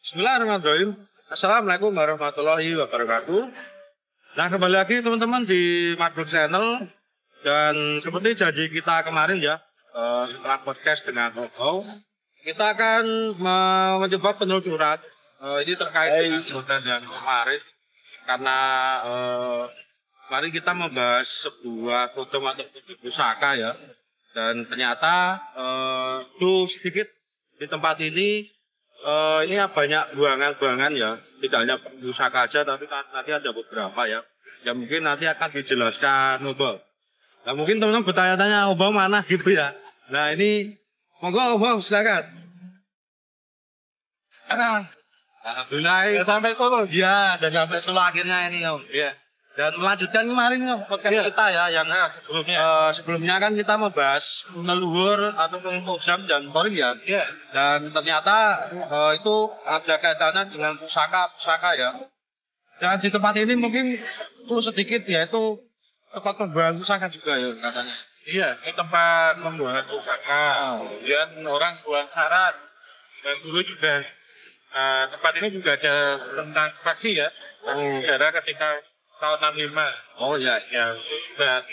Bismillahirrahmanirrahim. Assalamualaikum warahmatullahi wabarakatuh. Nah, kembali lagi teman-teman di Madbur Channel. Dan seperti janji kita kemarin ya, setelah podcast dengan Ogo, kita akan mencoba penelusuran. Ini terkait dengan konten yang kemarin. Karena kemarin kita membahas sebuah foto atau pusaka ya. Dan ternyata itu sedikit di tempat ini banyak buangan-buangan ya, tidak hanya pusaka aja, tapi nanti ada beberapa ya, yang mungkin nanti akan dijelaskan Obang. Nah mungkin teman-teman bertanya-tanya Obang mana gitu ya. Nah ini monggo Obang silakan. Alhamdulillah sampai Solo. Ya, dan sampai Solo akhirnya ini Om. Iya. Dan melanjutkan kemarin podcast kita ya, yang sebelumnya kan kita membahas leluhur atau Kodam dan Polri ya. Dan ternyata itu ada kaitannya dengan pusaka ya. Dan di tempat ini mungkin itu sedikit ya, itu tempat pembuangan pusaka juga ya katanya. Iya, ini tempat pembuangan pusaka. Kemudian orang buang syarat. Dan dulu juga tempat ini juga ada tentang saksi ya. Sejarah ketika tahun 65. Oh iya. Ya, dan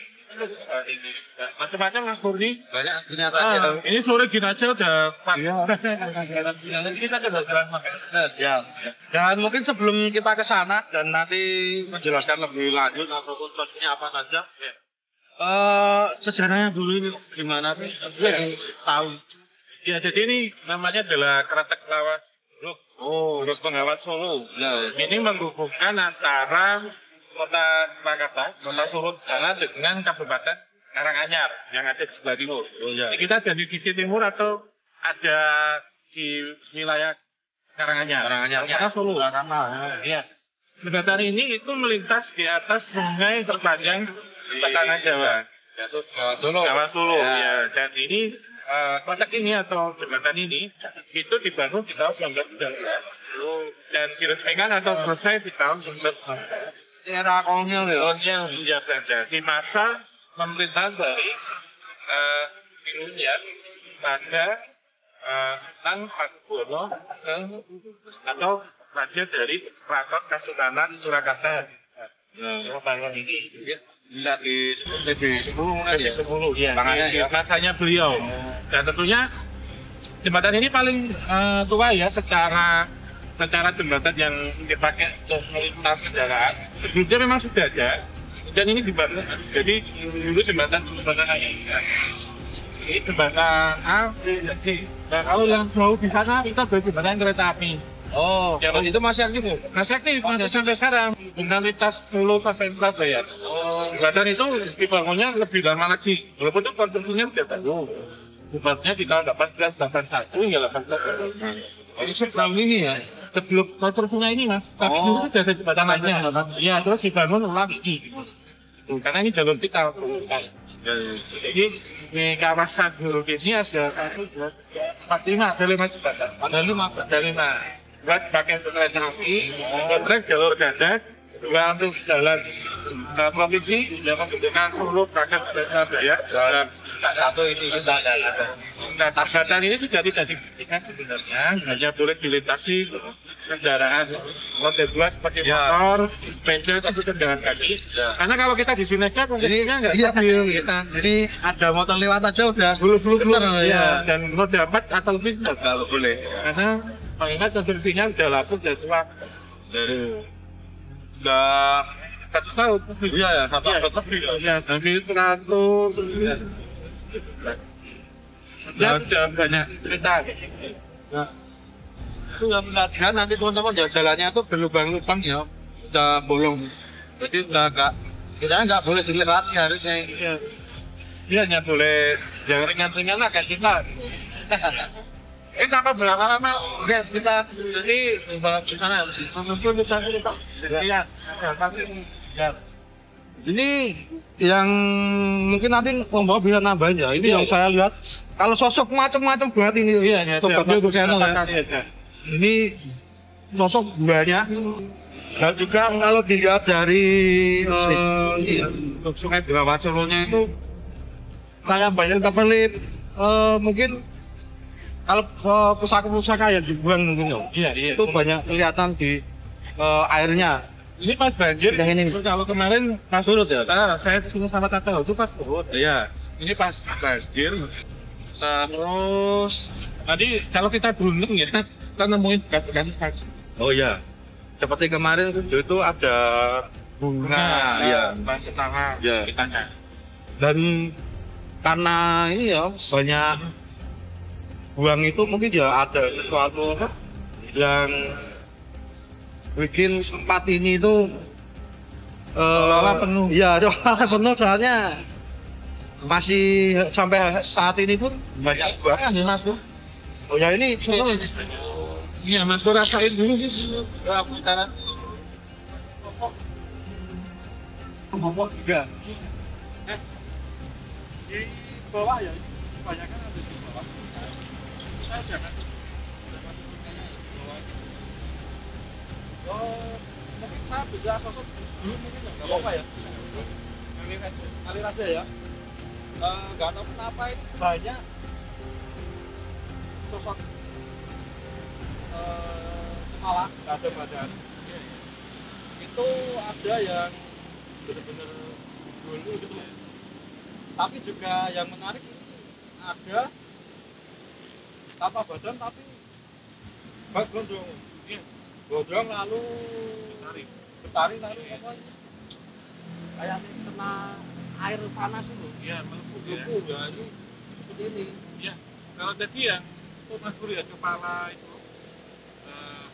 ini macam-macam Mas Purni. Banyak ternyata. Ini sore gini aja udah Pak. Iya. Kita coba jalan ya. Dan mungkin sebelum kita ke sana dan nanti menjelaskan lebih lanjut ataupun prosesnya apa saja. Sejarahnya dulu ini gimana sih? Tahu. Ya, jadi ini namanya adalah Kretek Lawas Bruk. Bruk Pengawas Solo. Ya. Ini menghubungkan antara Kota Surakarta, Kota Solo sana dengan Kabupaten Karanganyar yang ada di sebelah timur. Jadi kita ada di sisi timur atau ada di wilayah Karanganyar. Kota Solo. Iya. Jembatan ini itu melintas di atas sungai terpanjang di Tanah Jawa. Yaitu Solo. Jawa Solo. Ya. Dan ini kotak ini atau jembatan ini itu dibangun di tahun 1919 dan diresmikan atau selesai di tahun 1919. Era kolonial ya. Di masa pemerintahan dari Indonesia pada Sultan Pakubuwono atau raja dari Keraton Kesultanan Surakarta. Bangun ini Bisa disebut lebih 10 ya. Masanya beliau. Dan tentunya jembatan ini paling tua ya secara jembatan yang dipakai untuk melintas kendaraan. Sebelumnya memang sudah ada dan ini dibangun. Jadi dulu jembatan ini jembatan A, B, C. Nah kalau yang jauh di sana kita ada jembatan kereta api. Oh, yang itu masih aktif ya? Masih aktif sampai sekarang. Lintas Solo sampai Surabaya. Jembatan itu dibangunnya lebih lama lagi. Walaupun itu konstruksinya sudah baru. Jembatannya di tahun 1881 hingga 1881. Ini sebelum ini ya? Sebelum konstruksinya ini Mas, tapi dulu sudah ada jembatan lainnya. Iya, terus dibangun ulang lagi. Karena ini jalur kita. Jadi di kawasan geologis ini ada 45, ada 5 jembatan. Ada 5. Buat pakai kereta api, trek jalur dadak, 2 untuk jalan provinsi, yang membutuhkan Solo, Prakat, dan Surabaya. Dan satu ini kita ada. Nah, jembatan ini sudah tidak diberikan sebenarnya, hanya boleh dilintasi kendaraan roda 2 seperti motor, sepeda, atau kendaraan kaki. Karena kalau kita di sini kan kondisinya nggak stabil. Jadi ada motor lewat aja udah bulu-bulu ya. Dan roda 4 atau lebih nggak boleh. Karena mengingat konstruksinya sudah lapuk dan tua. Udah 100 tahun. Iya ya, 100 lebih. Ya, tapi 100. Ya, sudah banyak cerita. Nah, itu yang menarik nanti teman-teman ya, jalannya itu berlubang-lubang ya, udah bolong. Jadi udah nggak boleh dilewati harusnya. Iya, hanya boleh yang ringan-ringan lah kayak kita. Apa berapa lama? Oke, kita jadi di sana harus. Iya. Ini yang mungkin nanti membawa bisa nambahin ya. Ini yang saya lihat. Kalau sosok macam-macam banget ini. Iya, Sobat Madbur Channel ya. Ini sosok buahnya. Dan juga kalau dilihat dari Sungai Bengawan Solo-nya itu kayak banyak terpelip mungkin Kalau pusaka-pusaka yang dibuang mungkin ya. Iya, iya. Itu banyak kelihatan di airnya. Ini pas banjir. Udah ini. Kalau kemarin pas Surut ya? saya kesini sama Tata itu pas surut. Iya. Ini pas banjir. Terus tadi kalau kita beruntung ya, kita nemuin ganti. Oh iya. Seperti kemarin itu ada bunga, ya. Bangsa tanah. Ya. Kitanya. Dan karena ini ya banyak buang itu mungkin ya ada sesuatu yang bikin tempat ini itu Seolah-olah penuh. Iya, seolah penuh soalnya masih sampai saat ini pun banyak buangan ya Mas. Oh ya ini Iya, Mas, rasain dulu gitu. Aku cara ngomong juga. Di bawah ya, kebanyakan ada di bawah. saya jangan Oh, mungkin saya bisa sosok dulu mungkin nggak apa-apa ya. Ngalir aja ya. Nggak tahu kenapa ini banyak sosok kepala nggak ada badan. Itu ada yang benar-benar dulu gitu. Tapi juga yang menarik ini ada tanpa badan tapi gondrong. Iya. Gondrong lalu tarik. bertaring lalu apa ini? Kayak kena air panas itu. Iya, melepuh ya. Lepu ya ini seperti ini. Iya. Kalau tadi yang itu Mas Bur ya kepala itu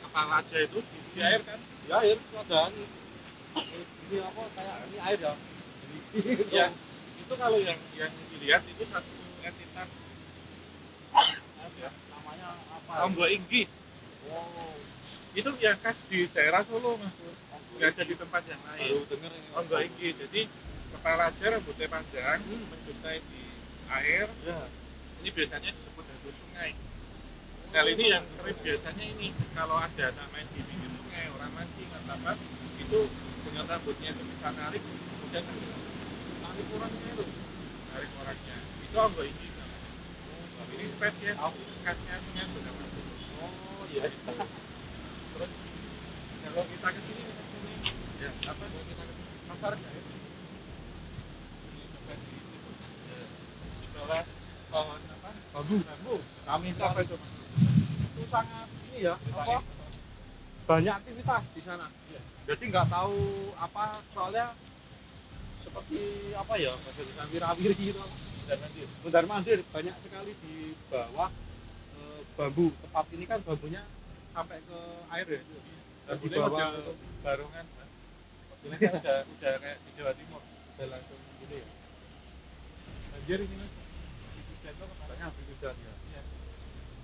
kepala aja itu di air kan? Ya air ada ini. Ini apa kayak ini air ya. Iya. Itu kalau yang dilihat itu satu entitas Ya, namanya apa? Ombak Inggi. Oh, Itu yang khas di daerah Solo Mas Bur. Nggak ada di tempat yang lain. baru denger ini. Ombak Inggi. Jadi kepala aja rambutnya panjang, menjuntai di air. Ya. Ini biasanya disebut hantu sungai. Kali ini yang keren biasanya ini kalau ada anak main di pinggir sungai, orang mancing atau apa, itu dengan rambutnya itu bisa narik, kemudian narik orangnya itu, narik orangnya. Itu Ombak Inggi. Ini spesies khasnya sungai itu namanya. Oh iya. Terus kalau kita ke sini ya apa kalau kita ke pasar ya ini sampai di situ di bawah pohon apa bambu Kami itu apa itu Mas? itu sangat ini ya apa banyak aktivitas di sana. Iya. Jadi nggak tahu apa soalnya seperti apa ya bahasa Indonesia wirawiri gitu. Mundar mandir banyak sekali di bawah bambu. Tempat ini kan bambunya sampai ke air ya. Dan di Bambunya bawah udah barongan Mas. Ini kan udah kayak di Jawa Timur udah langsung gitu ya. Banjir ini Mas. Di hujan tuh kemarin habis hujan ya. Iya.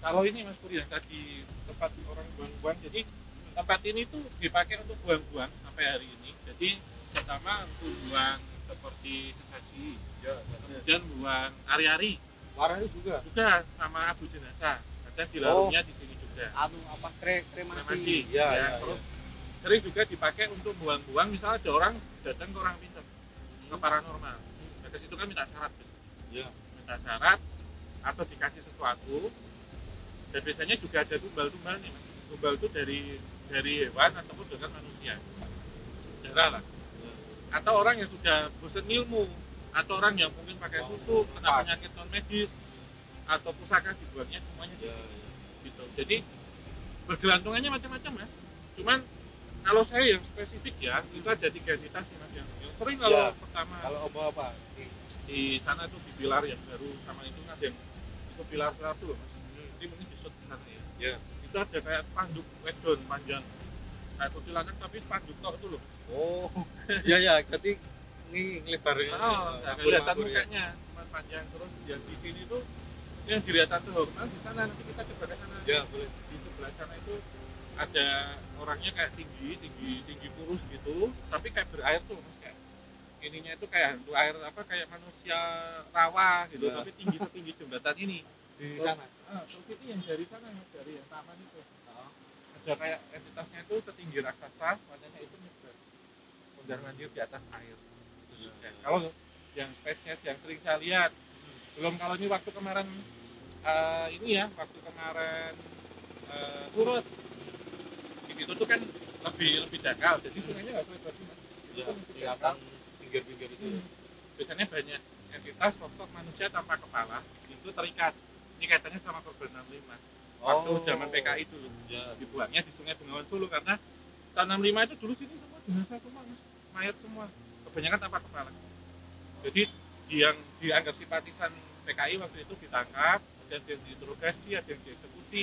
Kalau ini Mas Puri yang tadi tempat orang buang-buang, jadi tempat ini tuh dipakai untuk buang-buang sampai hari ini. Jadi pertama untuk buang seperti sesaji, Ya, kemudian buang ari-ari, warnanya juga. juga sama abu jenazah. Kadang dilarungnya di sini juga. Anu apa kremasi. Kremasi, Ya, ya. ya, Terus sering juga dipakai untuk buang-buang. Misalnya ada orang datang ke orang pintar, ke paranormal. Nah, ke situ kan minta syarat, Ya. minta syarat atau dikasih sesuatu. Dan biasanya juga ada tumbal-tumbal nih, Mas. Tumbal itu dari hewan ataupun dengan manusia. Darah lah. Atau orang yang sudah bosan ilmu, atau orang yang mungkin pakai susu, kena penyakit non medis, atau pusaka dibuangnya semuanya di sini. Gitu. Jadi bergelantungannya macam-macam Mas. Cuman kalau saya yang spesifik ya, itu ada 3 entitas sih Mas yang sering kalau Ya. pertama Kalau apa di sana tuh di pilar yang baru sama itu ada yang itu pilar tuh loh Mas. Jadi mungkin di shoot di sana ya. Ya. Itu ada kayak spanduk wedon panjang kayak kuntilanak tapi spanduk tok itu loh Mas. Oh, iya ya, berarti ini ngelebarnya. Oh, nggak kelihatan mukanya, cuma panjang terus yang di sini tuh yang dilihat Tante Horman di sana nanti kita coba ke sana. Ya, boleh. Di sebelah sana itu ada orangnya kayak tinggi kurus gitu, tapi kayak berair tuh Mas kayak ininya itu kayak hantu air apa kayak manusia rawa gitu, Ya. tapi tinggi setinggi jembatan ini. Di sana. Terus itu yang dari sana Mas, dari yang taman itu. Ada kayak entitasnya itu setinggi raksasa, warnanya itu mundar mandir di atas air. Itu juga. Kalau yang spesies yang sering saya lihat, belum kalau ini waktu kemarin Ini ya waktu kemarin surut di situ tuh kan lebih dangkal, jadi sungainya nggak selebar sih mas. Itu Ya, tuh lebih kelihatan dangkal. pinggir-pinggir itu. Biasanya banyak entitas sosok manusia tanpa kepala itu terikat. Ini kaitannya sama korban 65. Waktu zaman PKI dulu Ya. dibuangnya di Sungai Bengawan Solo karena tahun 65 itu dulu sini semua jenazah semua mas, mayat semua, kebanyakan tanpa kepala. Jadi yang dianggap simpatisan PKI waktu itu ditangkap, ada yang diinterogasi, ada yang dieksekusi,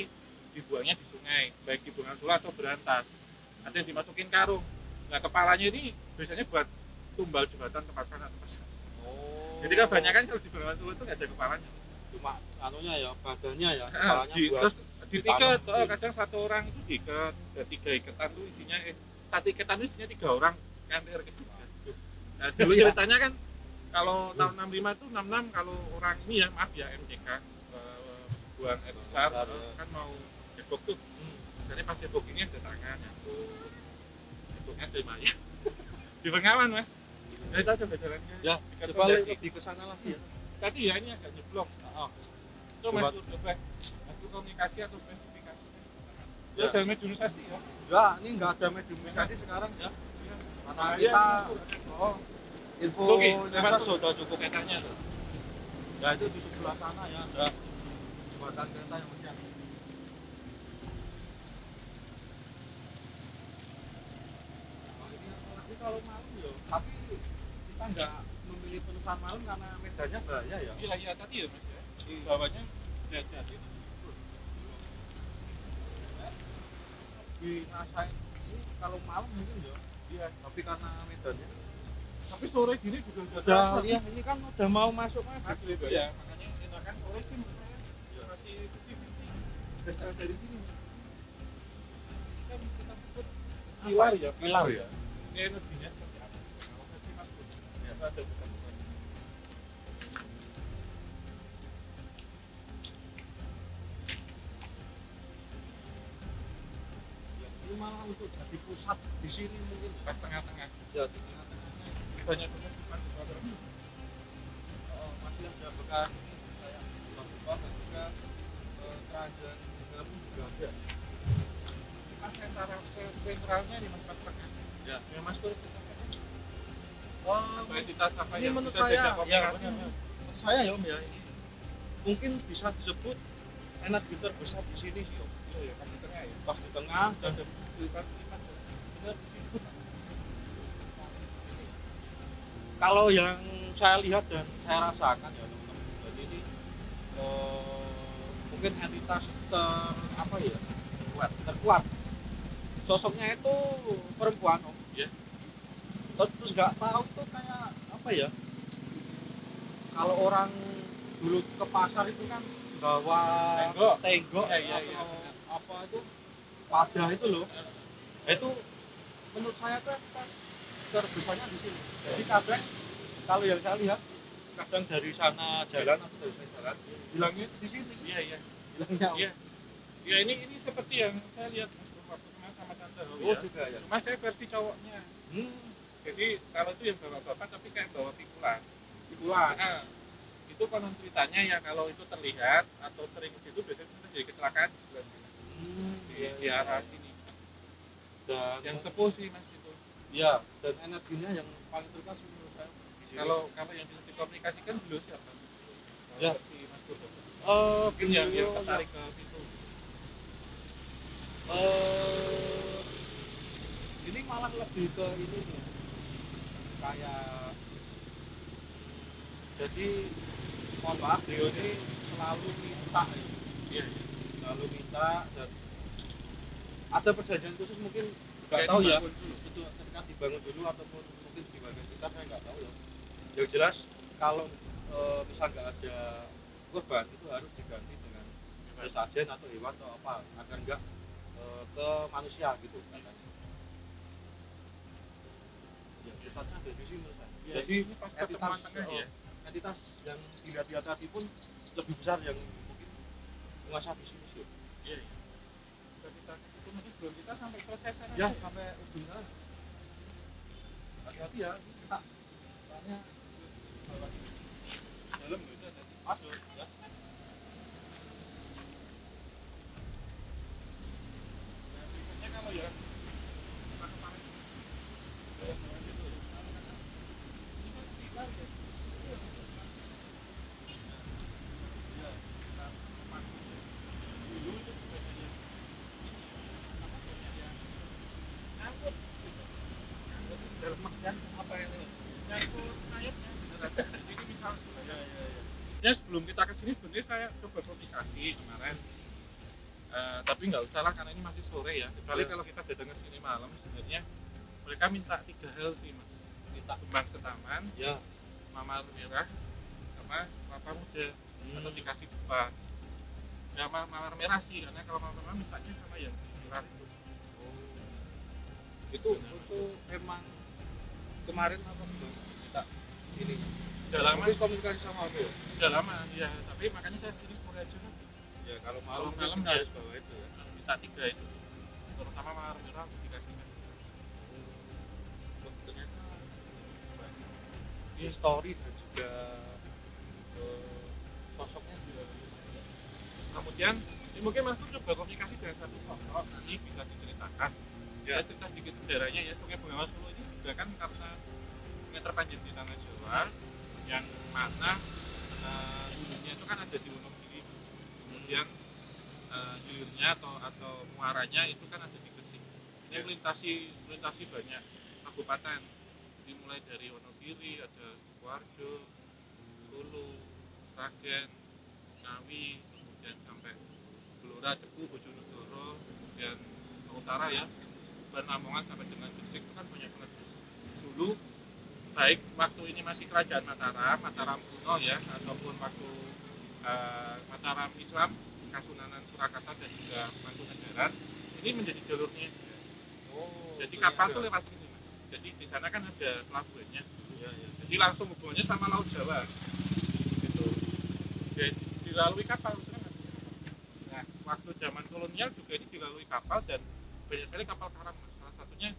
dibuangnya di sungai, baik di Bengawan Solo atau Berantas. Ada yang dimasukin karung. Nah kepalanya ini biasanya buat tumbal jembatan tempat sana tempat sana. Jadi kebanyakan kalau di Bengawan Solo itu nggak ada kepalanya. Cuma anunya ya, badannya ya, Nah, kepalanya buat terus diikat, ditanam. kadang satu orang itu diikat, ada 3 ikatan tuh isinya, satu ikatan itu isinya 3 orang nganter ke Jogja. Nah dulu ceritanya kan kalau tahun 65 itu 66 kalau orang ini ya maaf ya MCK buang air besar Besar, ya. kan mau debok tuh. Misalnya pas debok ini ada tangan nyambung, deboknya ada mayat di Bengawan mas. Nah itu ada jalannya. Ya, Dekat coba fondasi. lebih ke sana lagi ya. Tadi ya ini agak nyeblok. Oh, Itu Coba. mas coba masuk komunikasi atau spesifikasi. Ya dalam mediumisasi ya. enggak, ini enggak ada mediumisasi sekarang ya. Karena kita info Oke, Indonesia sudah cukup. keretanya tuh. Ya itu di sebelah sana ya, ada jembatan kereta yang masih ada. Nah, ini apalagi kalau malam ya, tapi kita nggak memilih penusan malam karena medannya bahaya ya. Iya iya tadi ya mas ya. Di bawahnya hati-hati. Dirasain ini kalau malam mungkin ya, Iya. tapi karena medannya. Tapi sore gini juga Udah, ya ini kan udah mau masuk mas. Mas itu ya, makanya enakan sore sih menurut saya Iya. masih 50-50. Berasal dari sini. Ini kan kita sebut pilar ya. Pilar ya. Ini energinya seperti apa? Kalau saya sih mas, ya ada bukan. Ya, ini malah untuk jadi pusat di sini mungkin Pas tengah-tengah ya di tengah-tengah. banyak banget bukan Masih ada bekas ini kayak buka-buka dan juga kerajaan negara pun juga ada. Mas sentralnya di mas pas tengah. Ya. Ya mas tuh. Oh, Entitas apa ini yang menurut bisa saya diajak ya, komunikasi? menurut saya ya om ya ini mungkin bisa disebut energi terbesar di sini sih om. Iya ya, pas di tengah ya. Pas di tengah dan Ada pas di mas. Benar itu. kalau yang saya lihat dan saya rasakan ya teman-teman, jadi ini mungkin entitas terkuat sosoknya itu perempuan om. Iya. Terus nggak tahu tuh kayak apa ya, kalau orang dulu ke pasar itu kan bawa tenggok Iya, iya, atau iya. apa itu wadah itu loh. Itu menurut saya tuh entitas terbesarnya di sini. Jadi kadang kalau yang saya lihat kadang dari sana jalan atau dari sana jalan bilangnya di sini, Iya iya. bilangnya Iya. Ya ini seperti yang saya lihat waktu kemarin sama tante. oh juga ya. Cuma saya versi cowoknya. Jadi kalau itu yang bawa bapak tapi kayak bawa pikulan. Pikulan. Nah, itu konon ceritanya ya kalau itu terlihat atau sering ke situ biasanya itu jadi kecelakaan di sebelah sini. Di arah sini. Dan Yang sepuh sih mas itu. ya, dan energinya yang paling terkenal sih menurut saya di sini. Kalau yang bisa dikomunikasikan beliau siapa? Ya. Si Mas Purwo. mungkin Yang beliau tertarik ke situ. ini malah lebih ke ini sih, kayak jadi mohon maaf beliau ini selalu minta ya. Iya. Selalu minta dan ada perjanjian khusus mungkin nggak Kayak tahu ya dibangun dulu. itu ketika dibangun dulu ataupun mungkin di bagian kita saya nggak tahu ya. Yang jelas kalau misal nggak ada korban itu harus diganti dengan sesajen atau hewan atau apa agar nggak ke manusia gitu katanya. Ya pusatnya ada di sini menurut saya. Iya, Jadi ini pas pertemuan tengah ya. entitas yang dilihat tadi pun lebih besar yang mungkin menguasai di sini sih. Iya. Kita itu mungkin belum kita sampai selesai sana. Ya sampai ujung sana. Hati-hati ya kita soalnya Dalam itu ada. ada ya. sebenarnya sebelum kita ke sini sebenarnya saya coba komunikasi kemarin. Tapi nggak usah lah karena ini masih sore ya. Kecuali kalau kita datang ke sini malam sebenarnya mereka minta 3 hal sih mas. Minta kembang setaman, Ya. mamar merah, sama kelapa muda atau dikasih dupa. Ya mawar merah sih karena kalau mawar merah mintanya sama yang merah itu. Itu emang kemarin apa kita ini Udah lama, komunikasi sama aku ya? udah lama ya. Tapi makanya saya sini sore aja kan. Ya kalau Kalau malam malam kita ya. harus bawa itu ya. Harus minta 3 itu. Terutama mawar merah dikasih kan. Ternyata ini story dan juga sosoknya juga Kemudian ya mungkin mas Pur coba komunikasi dengan satu sosok nanti bisa diceritakan. Ya. Saya cerita sedikit sejarahnya ya. Sungai Bengawan Solo ini juga kan karena sungai terpanjang di tanah Jawa yang mana hulunya itu kan ada di Wonogiri, kemudian hilirnya atau muaranya itu kan ada di Gresik. Ini melintasi banyak kabupaten. Jadi mulai dari Wonogiri ada Sukoharjo, Solo, Sragen, Ngawi, kemudian sampai Blora, Cepu, Bojonegoro, kemudian ke utara ya, Lamongan sampai dengan Gresik itu kan banyak banget. Dulu baik waktu ini masih kerajaan Mataram kuno ya, ataupun waktu Mataram Islam, Kasunanan Surakarta dan juga Mangkunegaran, ini menjadi jalurnya. Jadi kapal tuh lewat sini mas. Jadi di sana kan ada pelabuhannya. ya. Jadi langsung hubungannya sama Laut Jawa. Gitu. Jadi dilalui kapal itu kan mas. Nah, waktu zaman kolonial juga ini dilalui kapal dan banyak sekali kapal karam mas. Salah satunya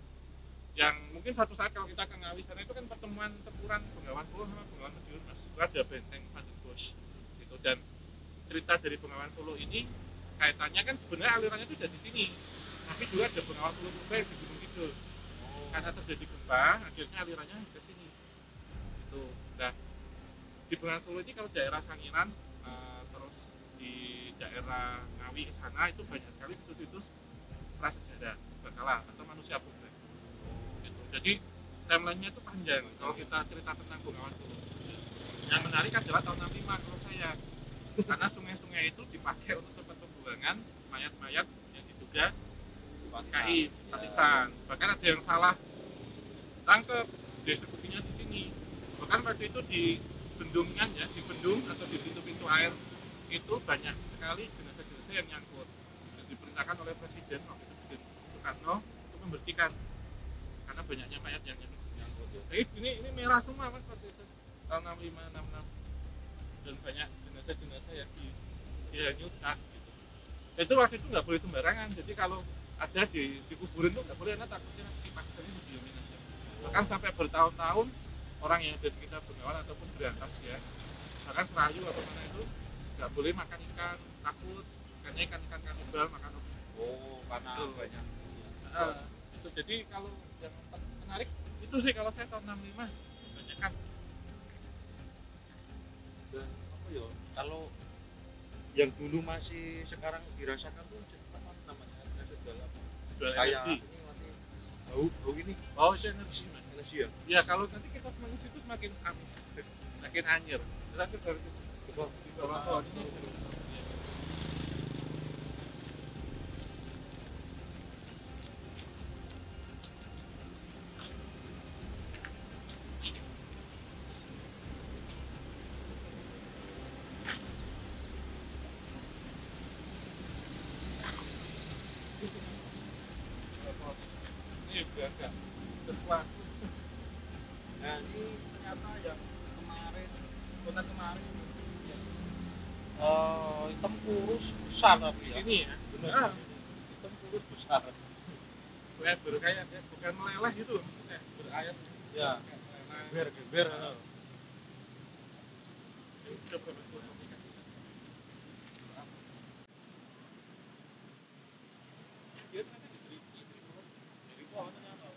yang mungkin suatu saat kalau kita ke Ngawi sana itu kan pertemuan tempuran Bengawan Solo sama Bengawan Madiun mas. Itu ada benteng Vandenbosch gitu. Dan cerita dari Bengawan Solo ini kaitannya kan sebenarnya alirannya itu dari sini. Tapi juga ada Bengawan Solo Purba di Gunung Kidul. Karena terjadi gempa, akhirnya alirannya ke sini. Itu. Nah, di Bengawan Solo ini kalau daerah Sangiran, terus di daerah Ngawi ke sana itu banyak sekali situs-situs prasejarah berkala atau manusia purba. Gitu. Jadi timelinenya itu panjang kalau kita cerita tentang Bengawan Solo. Yang menarik adalah tahun 65 kalau saya, karena sungai-sungai itu dipakai untuk tempat pembuangan mayat-mayat yang diduga KI partisan. Bahkan ada yang salah tangkep, dieksekusinya di sini. Bahkan waktu itu di bendungan ya, di bendung atau di pintu-pintu air itu banyak sekali jenazah-jenazah yang nyangkut. Dan diperintahkan oleh Presiden waktu itu Presiden Soekarno untuk membersihkan karena banyaknya mayat yang nyangkut. Jadi ini merah semua mas waktu itu tahun 65, 66 dan banyak jenazah-jenazah yang dihanyutkan gitu. Itu waktu itu nggak boleh sembarangan. Jadi kalau ada di kuburan itu nggak boleh, karena takutnya nanti pakaiannya didiamin aja. Bahkan sampai bertahun-tahun orang yang ada di sekitar Bengawan ataupun Berantas ya, bahkan Serayu atau mana itu nggak boleh makan ikan, takut karena ikan-ikan kanibal makan. Karena banyak Itu jadi kalau yang menarik itu sih kalau saya tahun 65 banyak kan. dan apa ya, kalau yang dulu masih sekarang dirasakan tuh apa namanya, ada dalam Jual kayak energi. ini masih bau ini Oh itu energi mas. energi ya. Ya kalau nanti kita manusia itu semakin amis, semakin anjir. Tetapi baru di bawah pohon ini. Ini juga agak sesuatu. Nah ini ternyata yang kemarin hitam kurus besar tapi ya. Ini ya, Benar. Hitam kurus besar. kayak berkayak ya, bukan meleleh gitu, kayak berayat. Ya. Kayak Geber. Ini coba bantu aplikasi. Dia ternyata diberi dari pohon ternyata.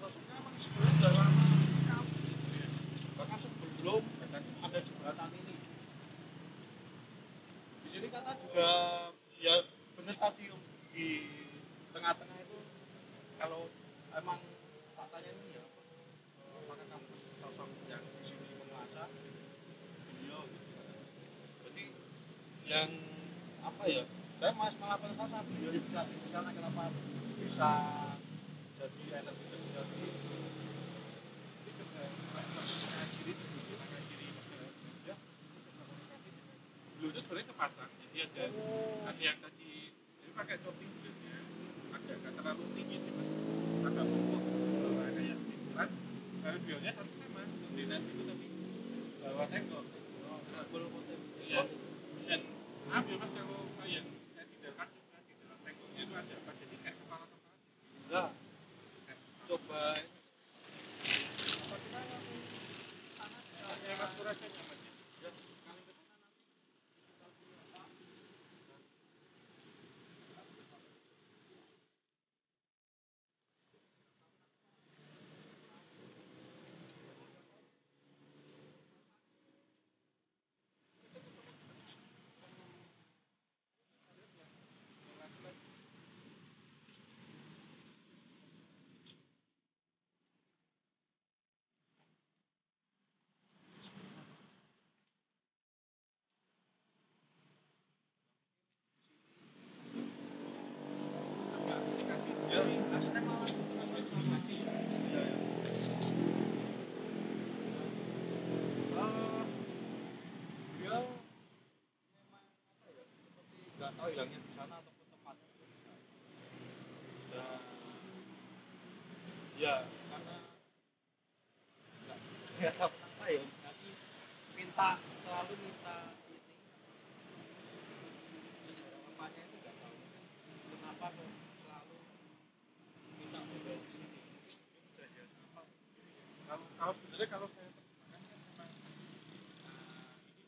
Prosesnya memang sebenarnya udah lama sekali. Bahkan sebelum ada jembatan ini. Di sini kata juga ya bener tadi katanya ini ya apakah kamu sosok yang di sini penguasa beliau gitu. Berarti yang apa ya? Saya malah penasaran beliau di sana kenapa bisa jadi energi jadi Dulu itu sebenarnya kepasang, jadi ada yang tadi jadi pakai topping kulitnya agak nggak terlalu tinggi sih mas, agak empuk kayak gitu kan. Kalau bionya satu sama kombinasi itu tadi bawa tengkok. Full motif. Iya. Dan ambil mas kalau kayak saya tidak kasih di dalam tengkoknya itu ada apa jadi kayak kepala. enggak coba apa kita sana Kayak mas rasanya mas ya. ya kali ke sana nanti ya saya malah dia memang apa ya seperti nggak tahu hilangnya di sana ataupun tempat dan ya karena nggak tahu kenapa ya jadi selalu minta ini sejarah lamanya itu nggak tahu kenapa kok selalu minta modal di sini mungkin kejadian apa Kalau sebenarnya kalau saya terjemahkan kan memang ini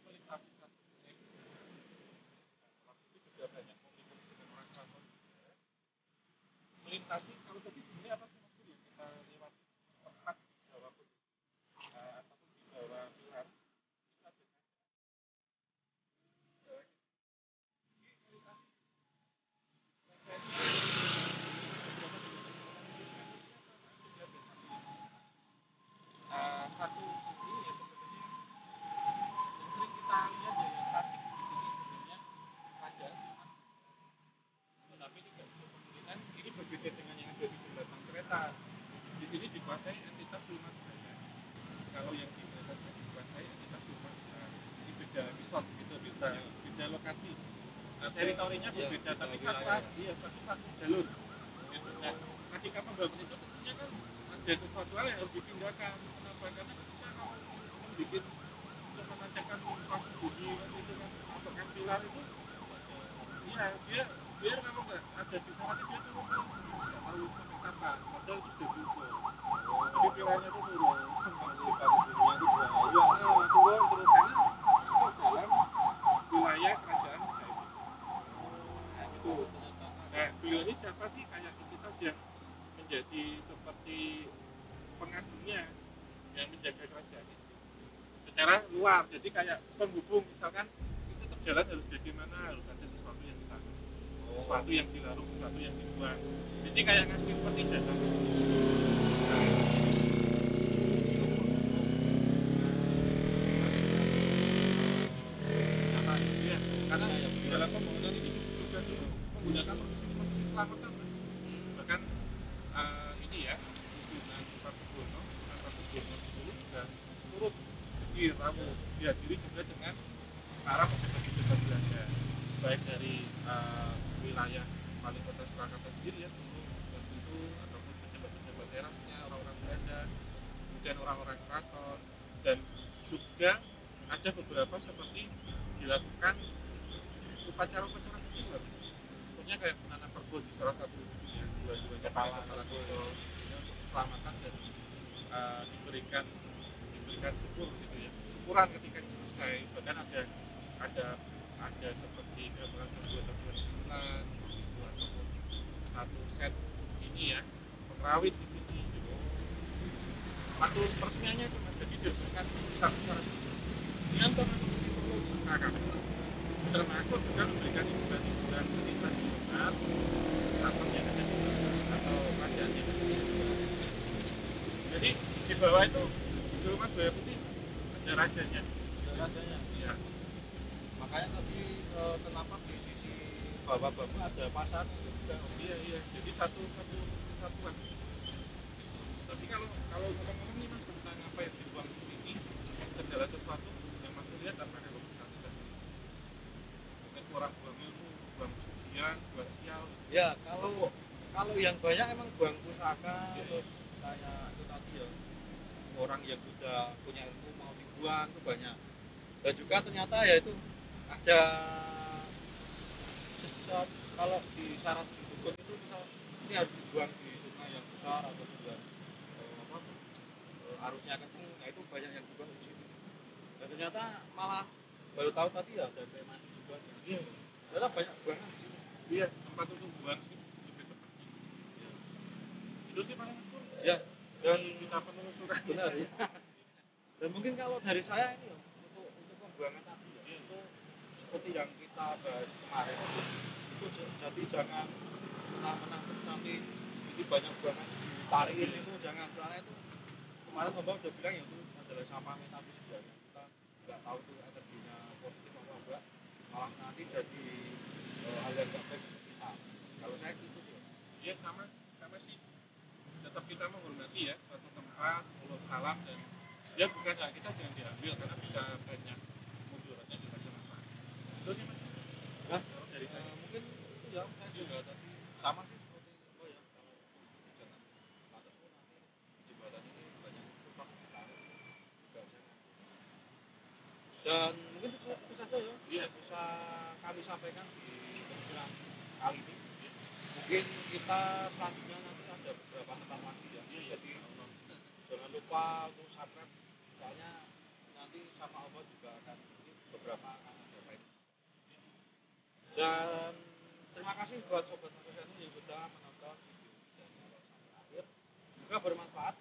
melintasi satu sungai waktu itu juga banyak komunikasi dengan orang keraton juga melintasi kalau tadi sebenarnya apa sih mas Budi kita lewat tempat di Jawa pun ataupun di Jawa Pilar kita dengan Jawa ini melintasi satu ini ya sebenarnya yang sering kita lihat ya yang klasik di sini sebenarnya kerajaan tetapi tidak bisa kemungkinan ini berbeda dengan yang ada di jembatan kereta di sini dikuasai entitas Sulman Jaya kalau yang di kereta dikuasai entitas Sulman Jaya ini beda resort gitu beda lokasi teritorinya berbeda tapi satu jalur gitu. Nah ketika pembangunan itu tentunya kan ada sesuatu hal yang harus dipindahkan kenapa karena ketika kalau membuat untuk menancapkan suatu bunyi itu kan masukkan pilar itu iya dia biar kalau nggak ada di sana dia turun nggak tahu sampai kapan padahal itu sudah bubur jadi pilarnya itu turun turun terus karena masuk dalam wilayah kerajaan Jawa nah itu nah beliau ini siapa sih kayak entitas yang menjadi seperti pengagumnya yang menjaga kerajaan itu secara luar jadi kayak penghubung misalkan itu tetap jalan harus bagaimana harus ada sesuatu yang ditanam sesuatu yang dilarung sesuatu yang dibuang jadi kayak ngasih seperti jatah ya karena dalam pembangunan ini juga dulu menggunakan posisi selamatan mas bahkan ini ya Sunan Pakubuwono juga turut dihadiri juga dengan para pejabat-pejabat Belanda baik dari wilayah wali kota Surakarta sendiri ya dulu waktu itu ataupun pejabat-pejabat terasnya orang-orang Belanda kemudian orang-orang keraton dan juga ada beberapa seperti dilakukan upacara-upacara kecil lah mas pokoknya kayak menanam pergo di salah satu ya dua-duanya kepala pergo untuk keselamatan dan diberikan syukur gitu ya syukuran ketika selesai bahkan ada seperti gambaran pembuatan bulan ataupun satu set ini ya pengrawit di sini gitu waktu peresmiannya itu mas jadi diresmikan besar-besar ini untuk kakak termasuk juga memberikan hiburan seni tradisional keraton yang ada di atau kerajaan yang ada di Jadi di bawah itu rumah buaya putih ada rajanya. rasanya. Iya. Makanya tadi kenapa di sisi bawah-bawah ada pasar juga. Iya iya. Jadi satu kesatuan. Tapi kalau ngomong-ngomong nih mas tentang apa yang dibuang di sini, segala sesuatu yang mas lihat apa kalau misalnya tadi mungkin orang buangnya itu buang pesugihan, buang sial. Ya, kalau yang banyak emang buang pusaka, Iya. terus kayak itu tadi ya, orang yang sudah punya ilmu mau dibuang itu banyak. Dan juga ternyata ya itu ada sesuatu, kalau di syarat di dukun itu misal ini harus dibuang di sungai yang besar atau juga arusnya kenceng, nah itu banyak yang dibuang di situ. Dan ternyata malah baru tahu tadi ya ada kremasi juga. Iya. Ternyata banyak buangan di situ. Iya. Tempat untuk buang sih lebih tepat. Ya. Itu sih paling itu. Ya, dan Kita penelusuran. benar ya. Dan mungkin kalau dari saya ini ya, untuk pembuangan tadi ya, Iya. itu seperti yang kita bahas kemarin itu jadi jangan menakut nanti ini banyak buangan ditarikin itu jangan, soalnya itu kemarin Mbak udah bilang ya itu adalah sampah metafisik ya, kita nggak tahu tuh energinya positif apa enggak, malah nanti jadi hal yang nggak baik untuk kita. Kalau saya gitu tuh. Iya sama sih. Tetap kita menghormati ya suatu tempat, mulut salam dan ya bukan hak kita jangan diambil karena bisa banyak mudaratnya di masyarakat. Itu sih mas. Nah, Kalau dari saya. mungkin itu ya, saya juga tadi sama sih seperti Mbak ya, kalau jangan lantas pun nanti di jembatan ini banyak rusak ditaruh juga jangan. Dan mungkin itu saja ya, Iya. bisa kami sampaikan di penelusuran kali ini. Mungkin kita selanjutnya nanti ada beberapa tempat lagi ya. Iya. Jadi jangan lupa untuk subscribe, soalnya nanti sama Allah juga akan ini beberapa akan ada baik. Dan terima kasih buat sobat Marcos yang sudah menonton video dari awal sampai akhir. Semoga bermanfaat.